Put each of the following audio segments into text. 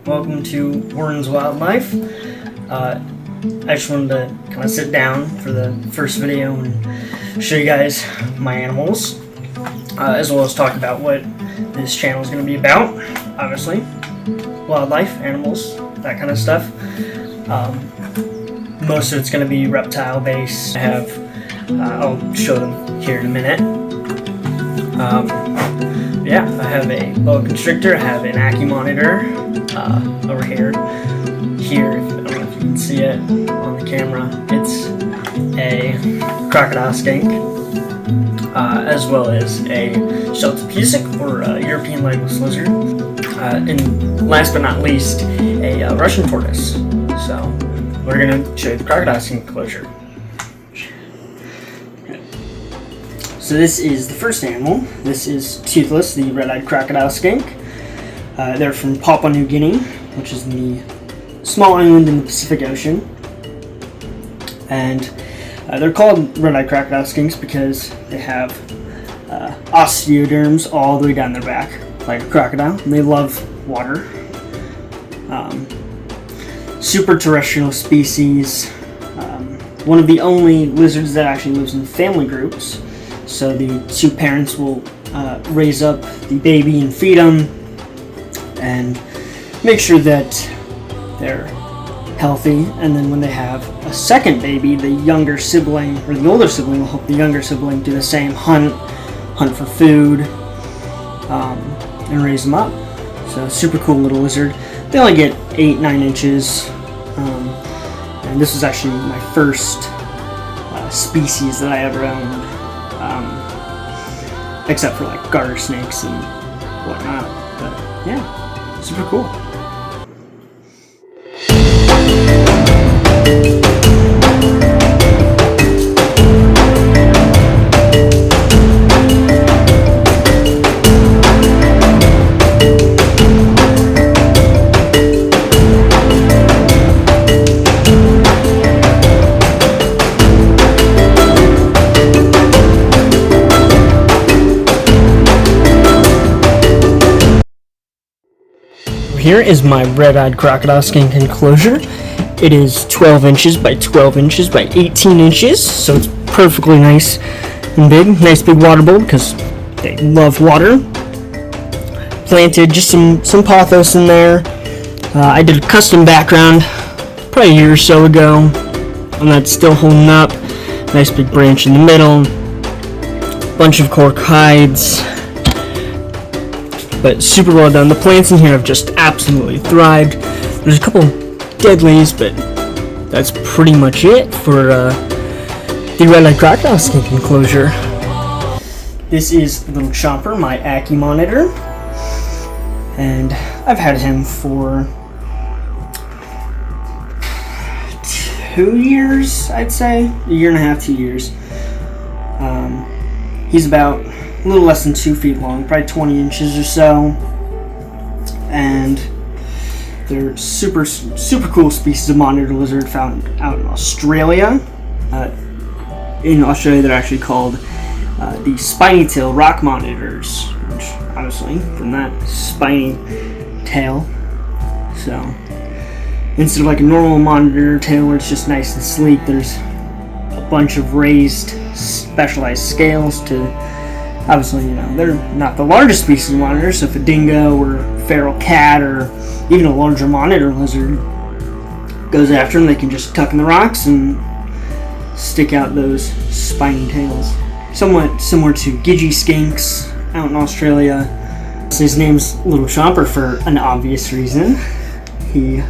Welcome to Warren's Wildlife. I just wanted to kind of sit down for the first video and show you guys my animals, as well as talk about what this channel is going to be about. Obviously, wildlife, animals, that kind of stuff. Most of it's going to be reptile based. I'll show them here in a minute. Yeah, I have a boa constrictor, I have an Ackie monitor over here. I don't know if you can see it on the camera. It's a crocodile skink, as well as a Sheltopusic, or European legless lizard, and last but not least, a Russian tortoise. So we're going to show you the crocodile skink enclosure. So this is the first animal. This is Toothless, the red-eyed crocodile skink. They're from Papua New Guinea, which is the small island in the Pacific Ocean. And they're called red-eyed crocodile skinks because they have osteoderms all the way down their back, like a crocodile. And they love water. Super terrestrial species. One of the only lizards that actually lives in family groups. So the two parents will raise up the baby and feed them and make sure that they're healthy. And then when they have a second baby, the younger sibling or the older sibling will help the younger sibling do the same, hunt for food, and raise them up. So super cool little lizard. They only get 8-9 inches. And this was actually my first species that I ever owned. Except for like garter snakes and whatnot, but yeah, super cool. Here is my red-eyed crocodile skink enclosure. It is 12 inches by 12 inches by 18 inches, so it's perfectly nice and big. Nice big water bowl because they love water. Planted just some pothos in there. I did a custom background probably a year or so ago, and that's still holding up. Nice big branch in the middle. Bunch of cork hides. But super well done. The plants in here have just absolutely thrived. There's a couple dead leaves, but that's pretty much it for the red-eyed crocodile skink enclosure. This is Little Chomper, my Ackie monitor, and I've had him for 2 years, I'd say, a year and a half, 2 years. He's about a little less than 2 feet long, probably 20 inches or so, and they're super cool species of monitor lizard found out in Australia. In Australia, they're actually called the spiny tail rock monitors, which obviously from that spiny tail. So instead of like a normal monitor tail where it's just nice and sleek, there's a bunch of raised, specialized scales to. Obviously, they're not the largest species of monitor, so if a dingo or feral cat or even a larger monitor lizard goes after them, they can just tuck in the rocks and stick out those spiny tails. Somewhat similar to Gidgee skinks out in Australia. His name's Little Chomper for an obvious reason. He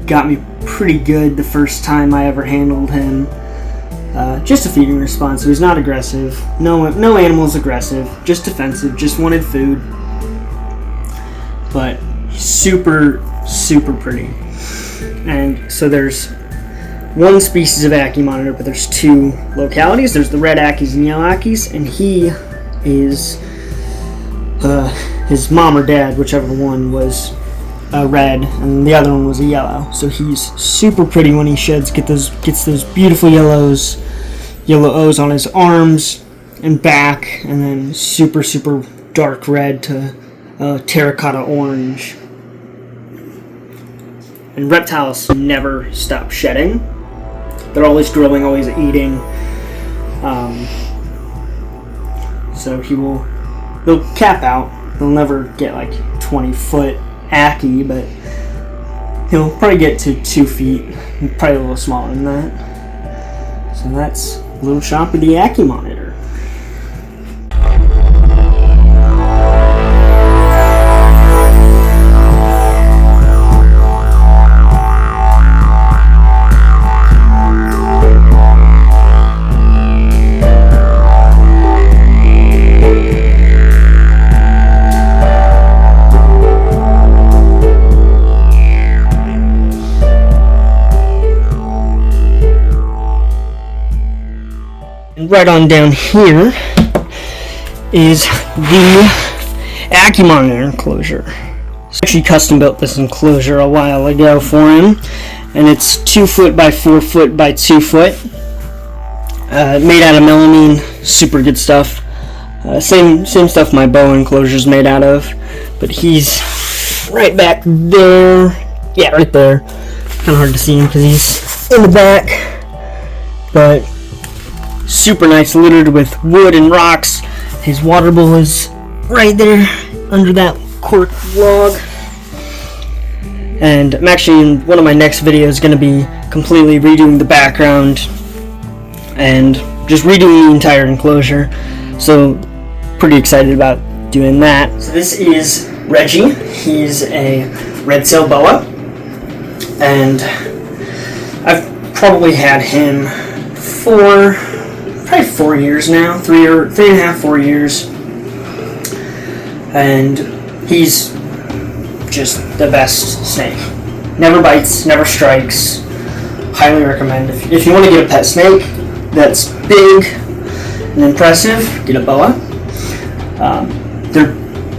got me pretty good the first time I ever handled him. Just a feeding response, so he's not aggressive. No animal's aggressive, just defensive, just wanted food. But super pretty. And so there's one species of Ackie monitor, but there's two localities. There's the red Ackies and yellow Ackies, and he is his mom or dad, whichever one was red, and the other one was a yellow. So he's super pretty when he sheds. Gets those beautiful yellow O's on his arms and back, and then super dark red to terracotta orange. And reptiles never stop shedding. They're always growing, always eating. So they'll cap out. They'll never get like 20-foot Ackie, but he'll probably get to 2 feet, probably a little smaller than that. So that's a little shot with the Ackie monitor. Right on down here is the Ackie monitor enclosure. I actually custom built this enclosure a while ago for him, and it's 2 foot by 4 foot by 2 foot, made out of melamine. Super good stuff. Same stuff my boa enclosure is made out of, but he's right back there. Yeah, right there. Kind of hard to see him because he's in the back, but super nice, littered with wood and rocks. His water bowl is right there under that cork log. And I'm actually, in one of my next videos, going to be completely redoing the background and just redoing the entire enclosure. So pretty excited about doing that. So this is Reggie. He's a red-tailed boa, and I've probably had him for probably 4 years now, 3.5, 4 years, and he's just the best snake. Never bites, never strikes. Highly recommend. If you want to get a pet snake that's big and impressive, get a boa. They're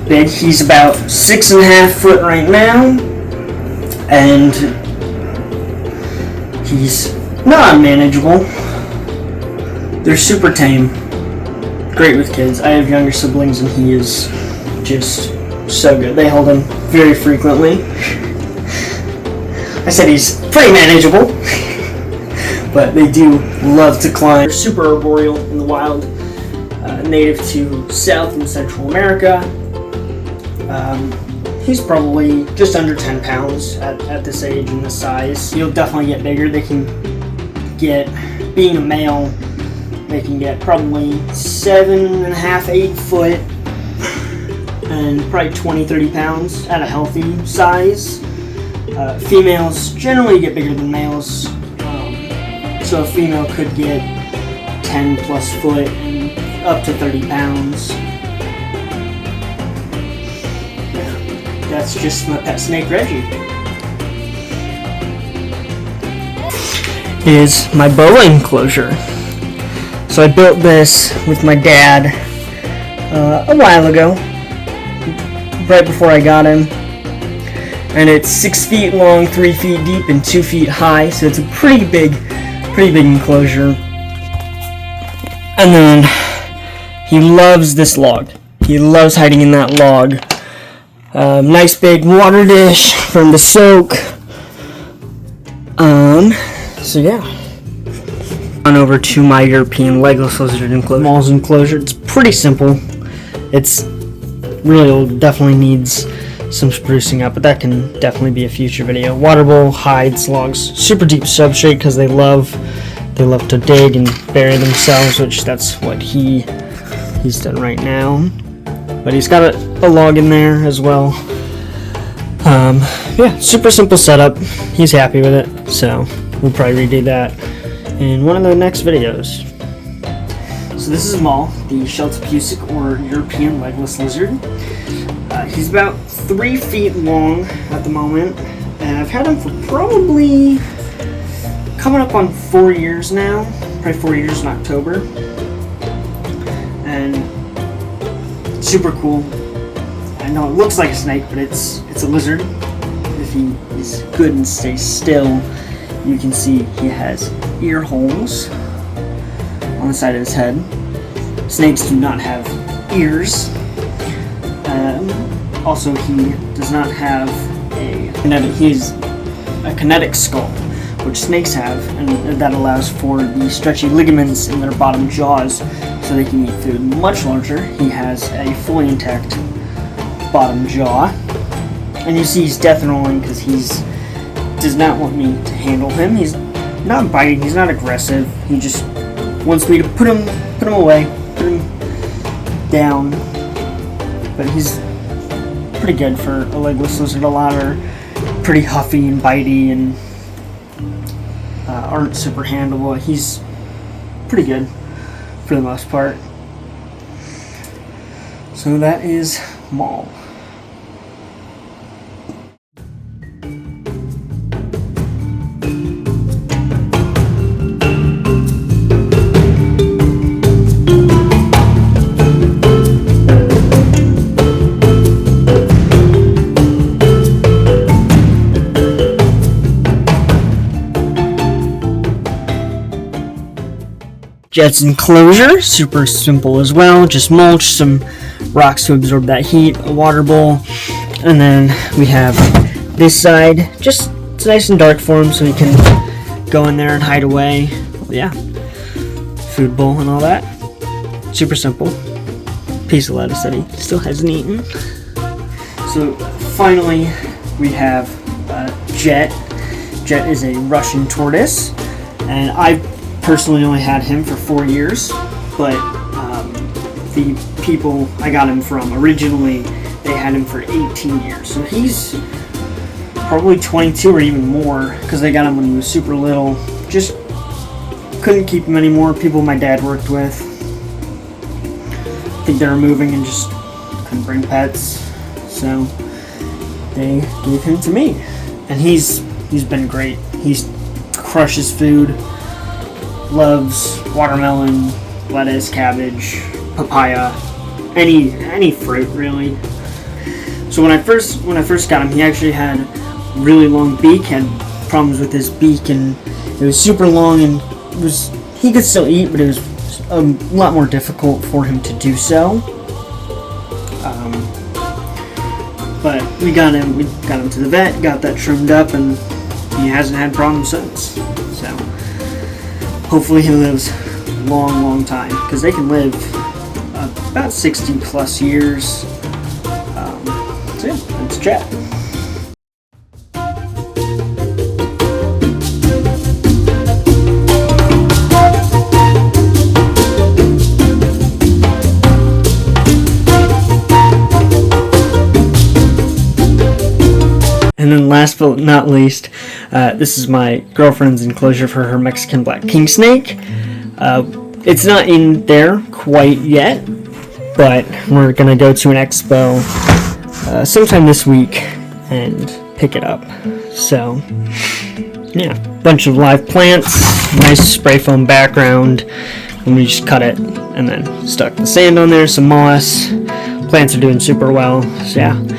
big. He's about 6.5 foot right now, and he's not unmanageable. They're super tame, great with kids. I have younger siblings, and he is just so good. They hold him very frequently. I said he's pretty manageable, but they do love to climb. They're super arboreal in the wild, native to South and Central America. He's probably just under 10 pounds at this age and this size. He'll definitely get bigger. They can get, being a male, they can get probably 7.5, 8 foot, and probably 20, 30 pounds at a healthy size. Females generally get bigger than males, so a female could get 10 plus foot and up to 30 pounds. Yeah, that's just my pet snake, Reggie. Is my boa enclosure. So I built this with my dad a while ago, right before I got him, and it's 6 feet long, 3 feet deep, and 2 feet high. So it's a pretty big enclosure. And then he loves this log. He loves hiding in that log. Nice big water dish for him to soak. So yeah. On over to my European legless lizard enclosure. Mall's enclosure. It's pretty simple. It's really old. Definitely needs some sprucing up, but that can definitely be a future video. Water bowl, hides, logs, super deep substrate because they love to dig and bury themselves, which that's what he's done right now. But he's got a log in there as well. Yeah, super simple setup. He's happy with it, so we'll probably redo that in one of the next videos. So this is Maul, the Sheltopusik or European legless lizard. He's about 3 feet long at the moment, and I've had him for probably coming up on 4 years now, probably 4 years in October, and super cool. I know it looks like a snake, but it's a lizard. If he is good and stays still, you can see he has ear holes on the side of his head. Snakes do not have ears. Also, he does not have he's a kinetic skull, which snakes have, and that allows for the stretchy ligaments in their bottom jaws so they can eat food much larger. He has a fully intact bottom jaw, and you see he's death rolling because does not want me to handle him. He's not biting, he's not aggressive, he just wants me to put him away, put him down. But he's pretty good for a legless lizard. A lot are pretty huffy and bitey and aren't super handleable. He's pretty good for the most part. So that is Maul. Jet's enclosure, super simple as well. Just mulch, some rocks to absorb that heat, a water bowl, and then we have this side. Just it's nice and dark for him, so he can go in there and hide away. Yeah, food bowl and all that. Super simple. Piece of lettuce that he still hasn't eaten. So finally, we have Jet. Jet is a Russian tortoise, and I personally only had him for 4 years, but the people I got him from originally, they had him for 18 years. So he's probably 22 or even more, because they got him when he was super little. Just couldn't keep him anymore. People my dad worked with, I think they were moving and just couldn't bring pets, so they gave him to me. And he's been great. He's crushes food. Loves watermelon, lettuce, cabbage, papaya, any fruit really. So when I first got him, he actually had a really long beak, had problems with his beak, and it was super long, and he could still eat, but it was a lot more difficult for him to do so. But we got him to the vet, got that trimmed up, and he hasn't had problems since. So hopefully he lives a long time, because they can live about 60 plus years. So yeah, that's Jet. And then last but not least, this is my girlfriend's enclosure for her Mexican black king snake. It's not in there quite yet, but we're going to go to an expo sometime this week and pick it up. So, yeah, bunch of live plants, nice spray foam background, and we just cut it and then stuck the sand on there, some moss. Plants are doing super well, so yeah.